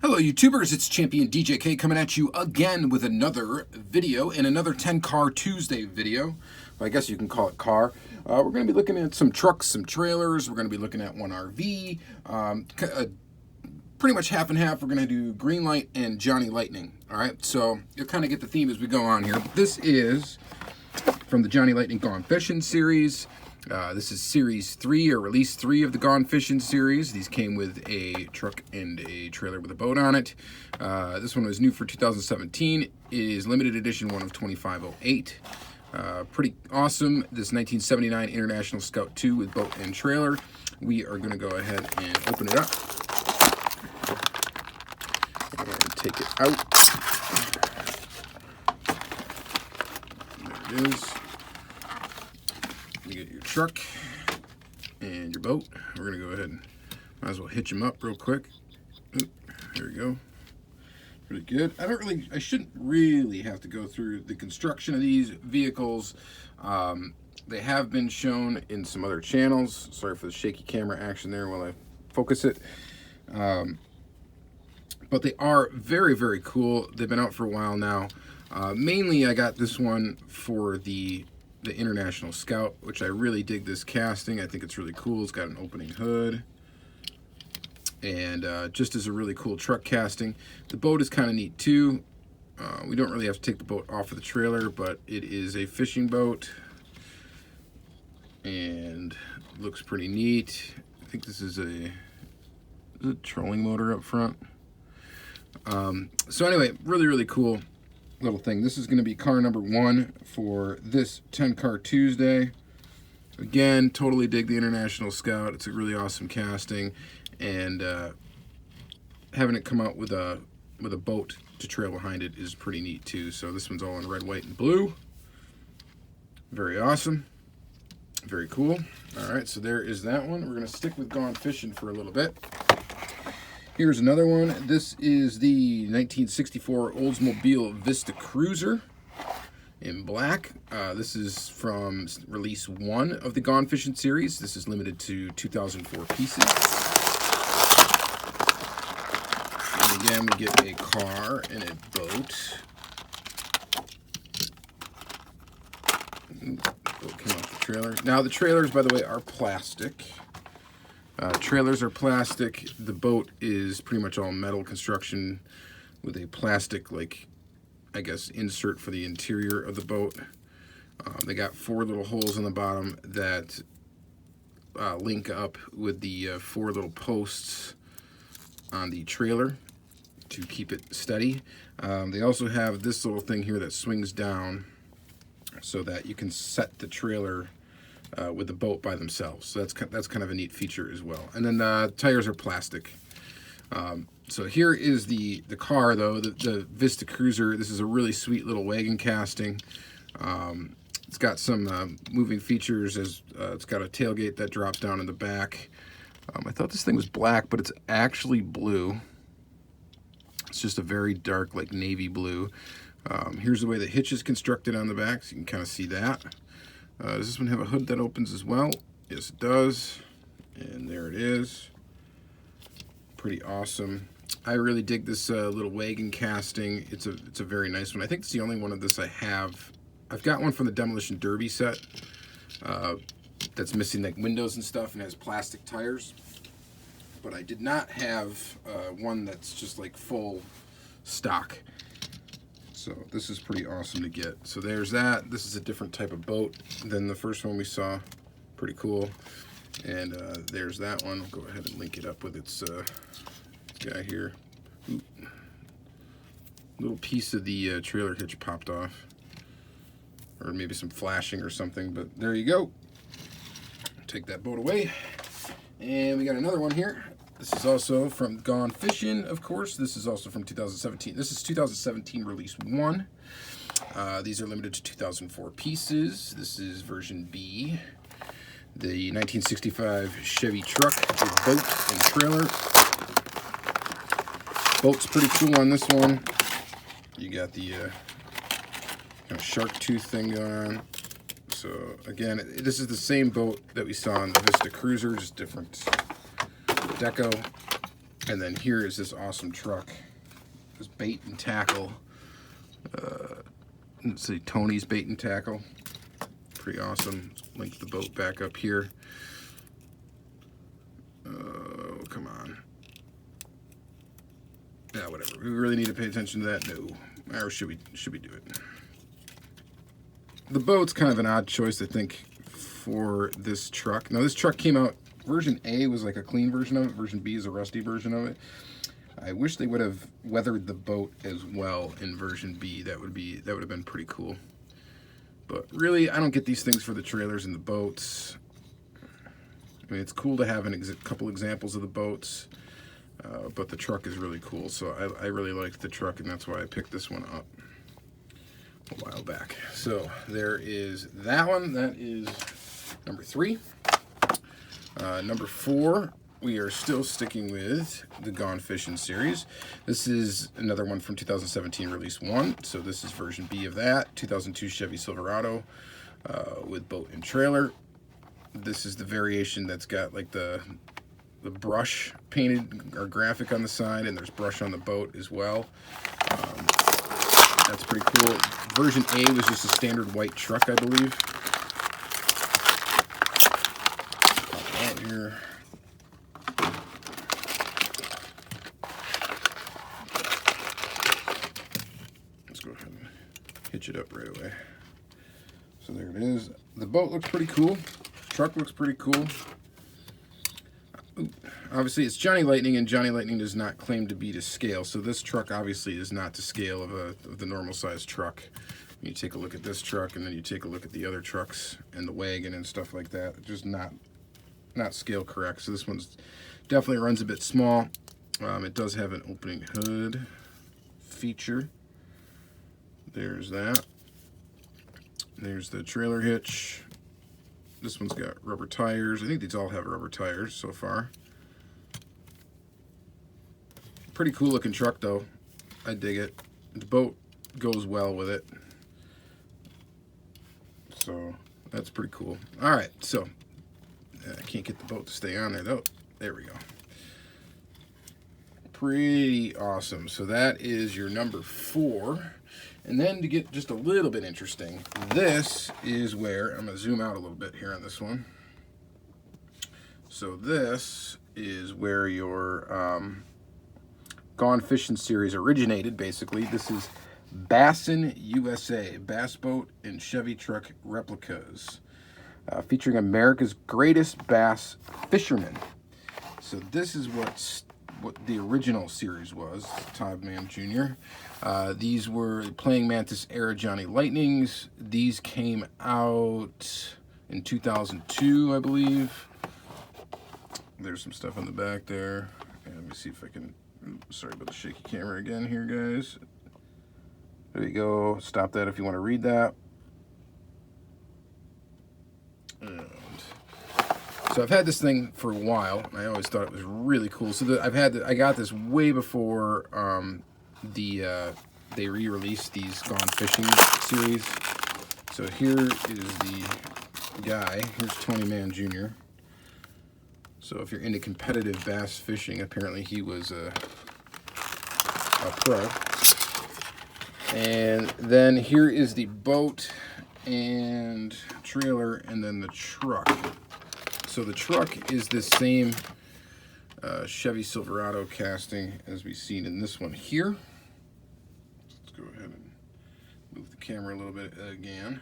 Hello YouTubers, it's Championdjk coming at you again with another video and another 10 Car Tuesday video. Well, I guess you can call it car. We're going to be looking at some trucks, some trailers. We're going to be looking at one RV. Pretty much half and half. We're going to do Greenlight and Johnny Lightning. Alright, so you'll kind of get the theme as we go on here. This is from the Johnny Lightning Gone Fishin' series. This is Series 3, or Release 3 of the Gone Fishin' series. These came with a truck and a trailer with a boat on it. This one was new for 2017. It is limited edition, one of 2508. Pretty awesome. This 1979 International Scout 2 with boat and trailer. We are going to go ahead and open it up. And take it out. There it is. You get your truck and your boat. We're going to go ahead and might as well hitch them up real quick. Oop, there we go. Pretty good. I shouldn't really have to go through the construction of these vehicles. They have been shown in some other channels. Sorry for the shaky camera action there while I focus it. But they are very, very cool. They've been out for a while now. Mainly I got this one for the International Scout, which I really dig this casting. I think it's really cool. It's got an opening hood, and just as a really cool truck casting. The boat is kind of neat too. We don't really have to take the boat off of the trailer, but it is a fishing boat and looks pretty neat. I think this is a trolling motor up front. So anyway, really, really cool little thing. This is going to be car number 1 for this 10 Car Tuesday. Again, totally dig the International Scout. It's a really awesome casting, and having it come out with a boat to trail behind it is pretty neat too. So this one's all in red, white, and blue. Very awesome. Very cool. All right, so there is that one. We're going to stick with Gone Fishin' for a little bit. Here's another one. This is the 1964 Oldsmobile Vista Cruiser in black. This is from release 1 of the Gone Fishin' series. This is limited to 2004 pieces. And again, we get a car and a boat. Boat came off the trailer. Now the trailers, by the way, are plastic. Trailers are plastic. The boat is pretty much all metal construction with a plastic, like, I guess, insert for the interior of the boat. They got 4 little holes on the bottom that link up with the 4 little posts on the trailer to keep it steady. They also have this little thing here that swings down so that you can set the trailer with the boat by themselves. So that's kind of a neat feature as well. And then the tires are plastic. So here is the car, though, the Vista Cruiser. This is a really sweet little wagon casting. It's got some moving features. As it's got a tailgate that drops down in the back. I thought this thing was black, but it's actually blue. It's just a very dark, like, navy blue. Here's the way the hitch is constructed on the back, so you can kind of see that. Does this one have a hood that opens as well? Yes, it does. And there it is. Pretty awesome. I really dig this little wagon casting. It's a very nice one. I think it's the only one of this I have. I've got one from the Demolition Derby set that's missing, like, windows and stuff and has plastic tires. But I did not have one that's just, like, full stock. So this is pretty awesome to get. So there's that. This is a different type of boat than the first one we saw. Pretty cool. And there's that one. I'll go ahead and link it up with its guy here. Oop. Little piece of the trailer hitch popped off. Or maybe some flashing or something. But there you go. Take that boat away. And we got another one here. This is also from Gone Fishin', of course. This is also from 2017. This is 2017 release 1. These are limited to 2004 pieces. This is version B. The 1965 Chevy Truck with boat and trailer. Boat's pretty cool on this one. You got the kind of shark tooth thing going on. So again, this is the same boat that we saw in the Vista Cruiser, just different deco. And then here is this awesome truck, this bait and tackle. Let's see, Tony's bait and tackle. Pretty awesome. Link the boat back up here. Oh, come on. Yeah, whatever. We really need to pay attention to that? No. Or should we do it? The boat's kind of an odd choice, I think, for this truck. Now, this truck came out, version A was like a clean version of it. Version B is a rusty version of it. I wish they would have weathered the boat as well in version B. That would have been pretty cool. But really, I don't get these things for the trailers and the boats. I mean, it's cool to have a couple examples of the boats, but the truck is really cool. So I really liked the truck, and that's why I picked this one up a while back. So there is that one. That is number 3. Number 4, we are still sticking with the Gone Fishin' series. This is another one from 2017, release 1. So this is version B of that. 2002 Chevy Silverado with boat and trailer. This is the variation that's got like the brush painted or graphic on the side, and there's brush on the boat as well. That's pretty cool. Version A was just a standard white truck, I believe. Pop out here. Let's go ahead and hitch it up right away. So there it is. The boat looks pretty cool. Truck looks pretty cool. Ooh, obviously, it's Johnny Lightning, and Johnny Lightning does not claim to be to scale. So this truck obviously is not to scale of the normal size truck. You take a look at this truck, and then you take a look at the other trucks and the wagon and stuff like that. Just not scale correct. So this one's definitely runs a bit small. It does have an opening hood feature. There's that. There's the trailer hitch. This one's got rubber tires. I think these all have rubber tires so far. Pretty cool looking truck though. I dig it. The boat goes well with it. So that's pretty cool. Alright, so I can't get the boat to stay on there though. There we go. Pretty awesome. So that is your number 4. And then to get just a little bit interesting, this is where, I'm going to zoom out a little bit here on this one. So this is where your Gone Fishin' series originated, basically. This is Bassin USA, Bass Boat and Chevy Truck replicas, featuring America's greatest bass fishermen. So this is what the original series was, Todd Mann Jr. These were Playing Mantis era Johnny Lightnings. These came out in 2002, I believe. There's some stuff on the back there. And let me see if I can, sorry about the shaky camera again here, guys. There you go. Stop that if you want to read that. And so I've had this thing for a while, and I always thought it was really cool. So I got this way before they re-released these Gone Fishing series. So here is the guy. Here's Tony Mann Jr. So if you're into competitive bass fishing, apparently he was a pro. And then here is the boat and trailer, and then the truck. So the truck is this same Chevy Silverado casting as we've seen in this one here. Let's go ahead and move the camera a little bit again.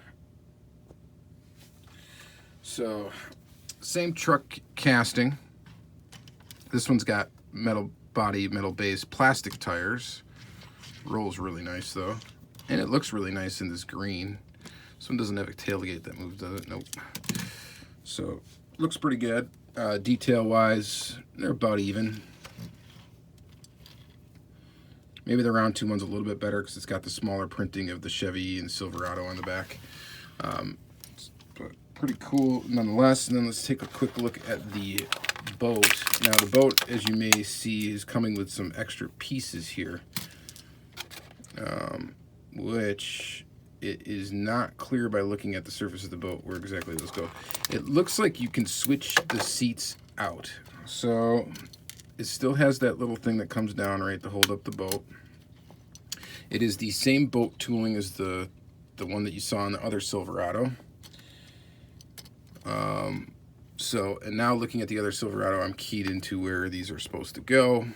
So same truck casting. This one's got metal body, metal base, plastic tires. Rolls really nice though. And it looks really nice in this green. This one doesn't have a tailgate that moves, does it? Nope. So looks pretty good. Detail wise, they're about even. Maybe the round 2 one's a little bit better because it's got the smaller printing of the Chevy and Silverado on the back. But pretty cool nonetheless. And then let's take a quick look at the boat. Now the boat, as you may see, is coming with some extra pieces here, which it is not clear by looking at the surface of the boat where exactly those go. It looks like you can switch the seats out. So it still has that little thing that comes down, right, to hold up the boat. It is the same boat tooling as the one that you saw in the other Silverado. And now looking at the other Silverado, I'm keyed into where these are supposed to go.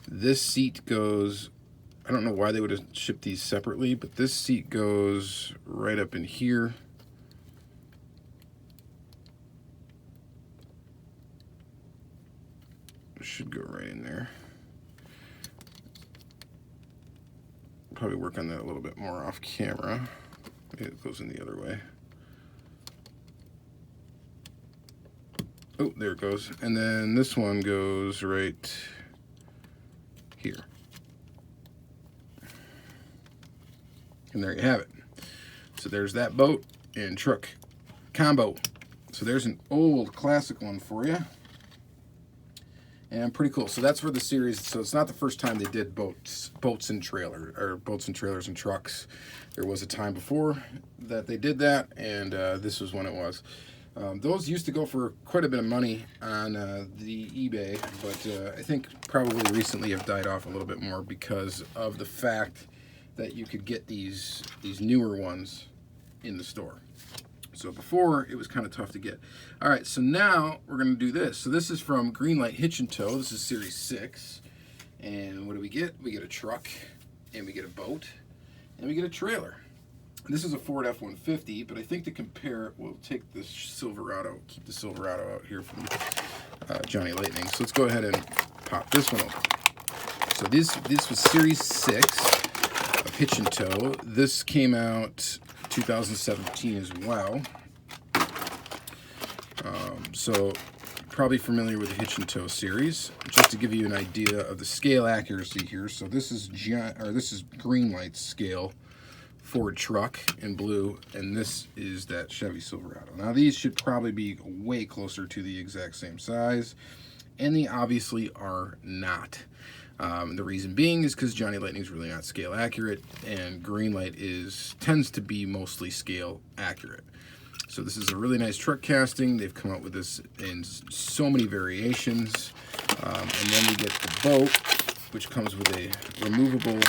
This seat goes, I don't know why they would have shipped these separately, but this seat goes right up in here. It should go right in there. Probably work on that a little bit more off camera. It goes in the other way. Oh, there it goes. And then this one goes right here. And there you have it. So there's that boat and truck combo. So there's an old classic one for you. And pretty cool. So that's for the series. So it's not the first time they did boats and trailers and trucks. There was a time before that they did that, and this was when it was. Those used to go for quite a bit of money on the eBay, but I think probably recently have died off a little bit more because of the fact that you could get these newer ones in the store. So before, it was kind of tough to get. All right, so now we're going to do this. So this is from Greenlight Hitch and Tow. This is Series 6. And what do we get? We get a truck, and we get a boat, and we get a trailer. This is a Ford F-150, but I think to compare, we'll take this Silverado, keep the Silverado out here from Johnny Lightning. So let's go ahead and pop this one open. So this was Series 6 of Hitch and Tow. This came out 2017 as well. So probably familiar with the Hitch and Tow series. Just to give you an idea of the scale accuracy here. So this is Greenlight's scale Ford truck in blue, and this is that Chevy Silverado. Now these should probably be way closer to the exact same size, and they obviously are not. The reason being is because Johnny Lightning is really not scale accurate, and Greenlight tends to be mostly scale accurate. So this is a really nice truck casting. They've come out with this in so many variations. And then we get the boat, which comes with a removable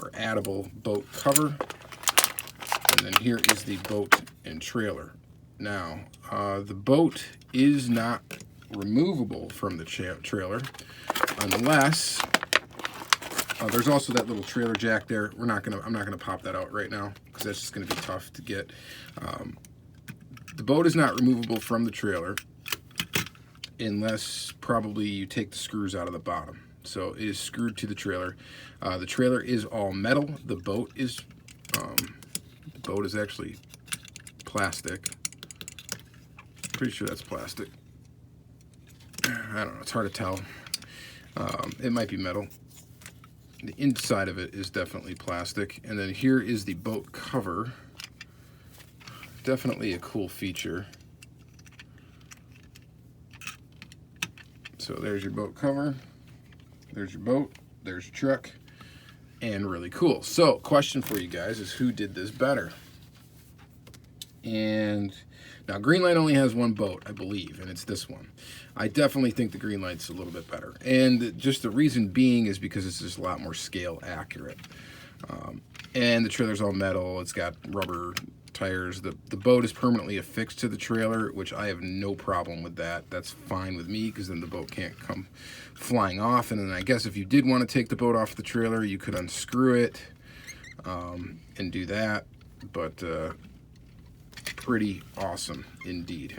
or addable boat cover. And then here is the boat and trailer. Now, the boat is not removable from the trailer unless there's also that little trailer jack there. I'm not gonna pop that out right now because that's just gonna be tough to get. The boat is not removable from the trailer unless probably you take the screws out of the bottom. So it is screwed to the trailer. The trailer is all metal. The boat is actually plastic. Pretty sure that's plastic. I don't know. It's hard to tell. It might be metal. The inside of it is definitely plastic. And then here is the boat cover. Definitely a cool feature. So there's your boat cover. There's your boat. There's your truck. And really cool. So, question for you guys is who did this better? And now Greenlight only has one boat, I believe, and it's this one. I definitely think the Greenlight's a little bit better. And just the reason being is because it's just a lot more scale accurate. And the trailer's all metal. It's got rubber tires. The boat is permanently affixed to the trailer, which I have no problem with that. That's fine with me because then the boat can't come flying off. And then I guess if you did want to take the boat off the trailer, you could unscrew it and do that. But pretty awesome indeed.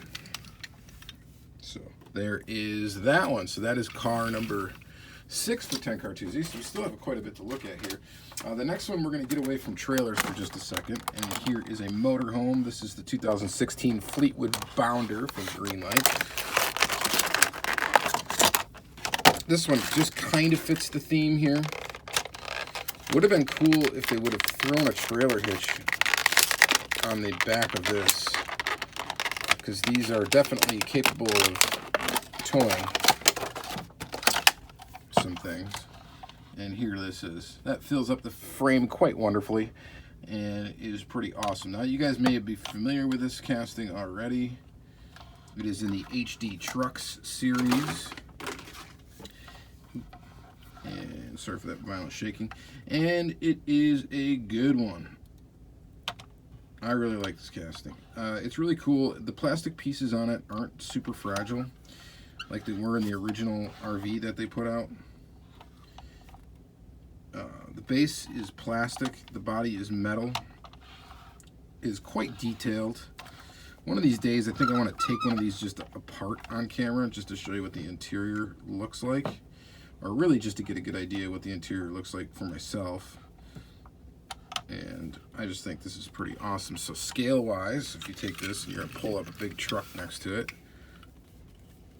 So there is that one. So that is car number 6 for 10 Car Tuesday. So we still have quite a bit to look at here. The next one, we're going to get away from trailers for just a second. And here is a motorhome. This is the 2016 Fleetwood Bounder from Greenlight. This one just kind of fits the theme here. Would have been cool if they would have thrown a trailer hitch on the back of this, because these are definitely capable of towing some things. And here this is. That fills up the frame quite wonderfully and is pretty awesome. Now you guys may be familiar with this casting already. It is in the HD Trucks series. And sorry for that violent shaking. And it is a good one. I really like this casting. It's really cool. The plastic pieces on it aren't super fragile like they were in the original RV that they put out. The base is plastic. The body is metal. It is quite detailed. One of these days, I think I want to take one of these just apart on camera just to show you what the interior looks like. Or really just to get a good idea what the interior looks like for myself. And I just think this is pretty awesome. So scale-wise, if you take this and you're going to pull up a big truck next to it,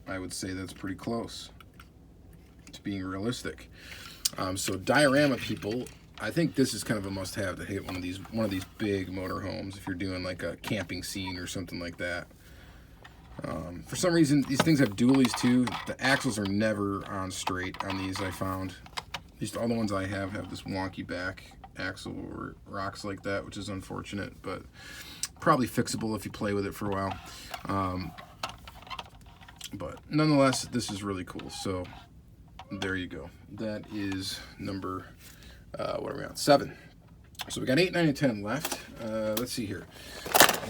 I would say that's pretty close to being realistic. So diorama people, I think this is kind of a must-have to hit one of these big motorhomes if you're doing like a camping scene or something like that. For some reason, these things have dualies too. The axles are never on straight on these, I found. At least all the ones I have this wonky back axle or rocks like that, which is unfortunate, but probably fixable if you play with it for a while. But nonetheless, this is really cool. So there you go. That is number, what are we on? 7. So we got 8, 9, and 10 left. Let's see here.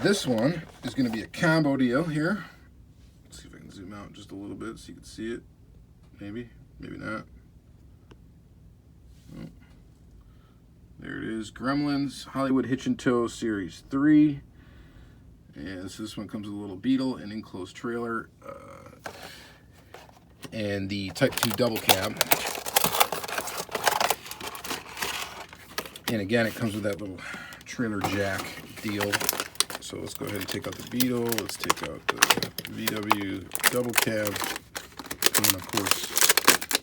This one is going to be a combo deal here. Let's see if I can zoom out just a little bit so you can see it. Maybe, maybe not. Oh. There it is. Gremlins Hollywood Hitchin Series 3. And so this one comes with a little Beetle, an enclosed trailer, and the Type 2 double cab. And again, it comes with that little trailer jack deal. So let's go ahead and take out the Beetle. Let's take out the VW double cab. And then, of course,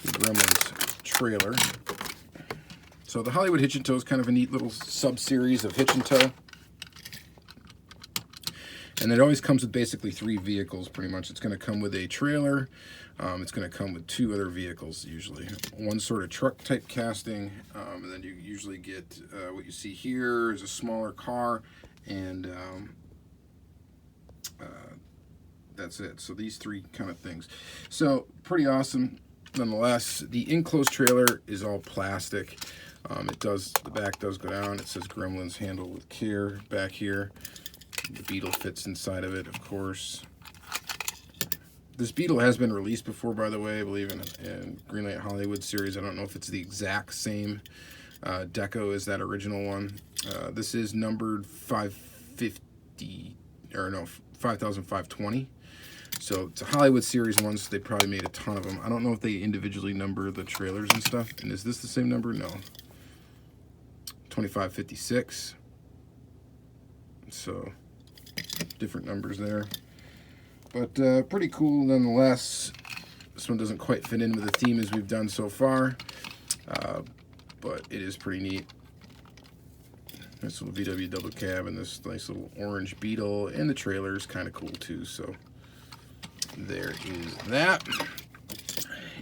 the Gremlins trailer. So the Hollywood Hitchin is kind of a neat little sub-series of Hitchin. And it always comes with basically 3 vehicles, pretty much. It's going to come with a trailer. It's going to come with 2 other vehicles, usually. One sort of truck-type casting, and then you usually get what you see here is a smaller car, and that's it. So these 3 kind of things. So pretty awesome, nonetheless. The enclosed trailer is all plastic. The back does go down. It says Gremlins handled with care back here. The Beetle fits inside of it, of course. This Beetle has been released before, by the way, I believe in Greenlight Hollywood series. I don't know if it's the exact same deco as that original one. This is numbered 550, or no, 5520. So it's a Hollywood series one, so they probably made a ton of them. I don't know if they individually number the trailers and stuff. And is this the same number? No. 2556. So different numbers there, but pretty cool nonetheless. This one doesn't quite fit in with the theme as we've done so far, but it is pretty neat. This little VW double cab and this nice little orange Beetle, and the trailer is kind of cool too. So there is that.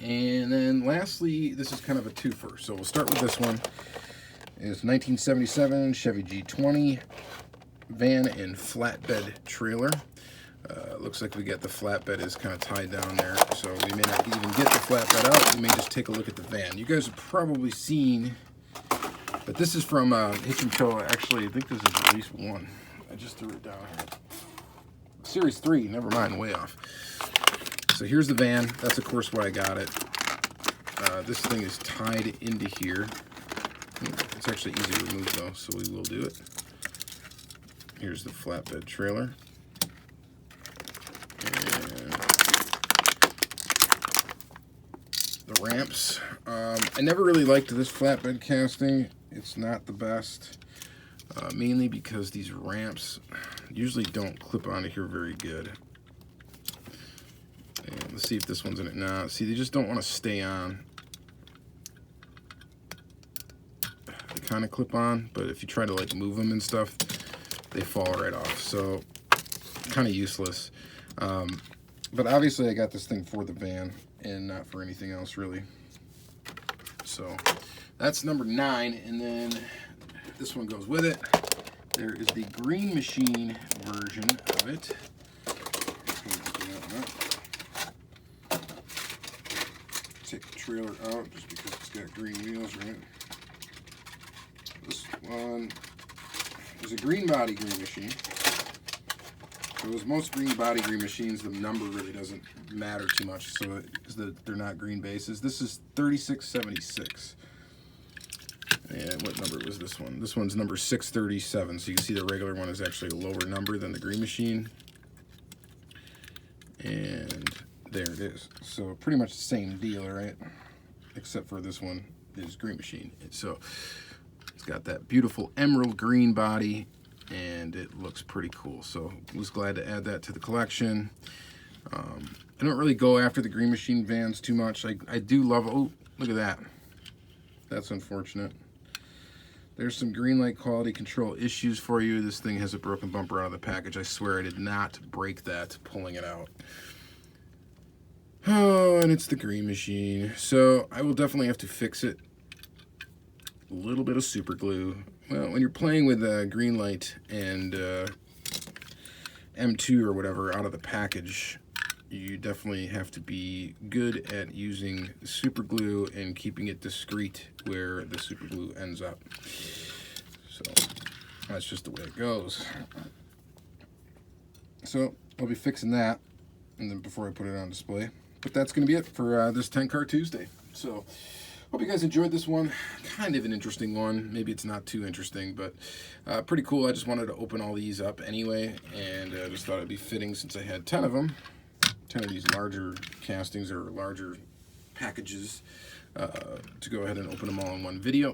And then lastly, this is kind of a twofer. So we'll start with this one. It's 1977 Chevy G20 van and flatbed trailer. Looks like we get the flatbed is kind of tied down there, so we may not even get the flatbed out. We may just take a look at the van. You guys have probably seen, but this is from Hitchin. Actually, I think this is release 1. I just threw it down here. Series 3, never mind, way off. So here's the van. That's of course why I got it. This thing is tied into here. It's actually easy to remove though, so we will do it. Here's the flatbed trailer. And the ramps. I never really liked this flatbed casting. It's not the best. Mainly because these ramps usually don't clip onto here very good. And let's see if this one's in it now. See, they just don't want to stay on. They kind of clip on, but if you try to like move them and stuff, they fall right off. So kind of useless. But obviously I got this thing for the van and not for anything else really. So that's number 9, and then this one goes with it. There is the Green Machine version of it. Take the trailer out just because it's got green wheels, right? This one is a green body green machine. So as most green body green machines, the number really doesn't matter too much, so they're not green bases. This is 3676. And what number was this one? This one's number 637. So you can see the regular one is actually a lower number than the green machine. And there it is. So pretty much the same deal, right? Except for this one is green machine. So it's got that beautiful emerald green body, and it looks pretty cool. So I was glad to add that to the collection. I don't really go after the green machine vans too much. I do love, oh, look at that. That's unfortunate. There's some green light quality control issues for you. This thing has a broken bumper out of the package. I swear I did not break that pulling it out. Oh, and it's the green machine. So I will definitely have to fix it. A little bit of super glue. Well, when you're playing with green light and M2 or whatever out of the package, you definitely have to be good at using super glue and keeping it discreet where the super glue ends up. So that's just the way it goes. So I'll be fixing that, and then before I put it on display. But that's going to be it for this 10 Car Tuesday. So hope you guys enjoyed this one. Kind of an interesting one. Maybe it's not too interesting, but pretty cool. I just wanted to open all these up anyway, and just thought it'd be fitting since I had 10 of them. 10 of these larger castings or larger packages to go ahead and open them all in one video.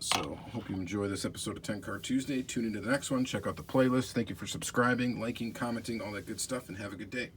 So hope you enjoy this episode of 10 Car Tuesday. Tune into the next one. Check out the playlist. Thank you for subscribing, liking, commenting, all that good stuff, and have a good day.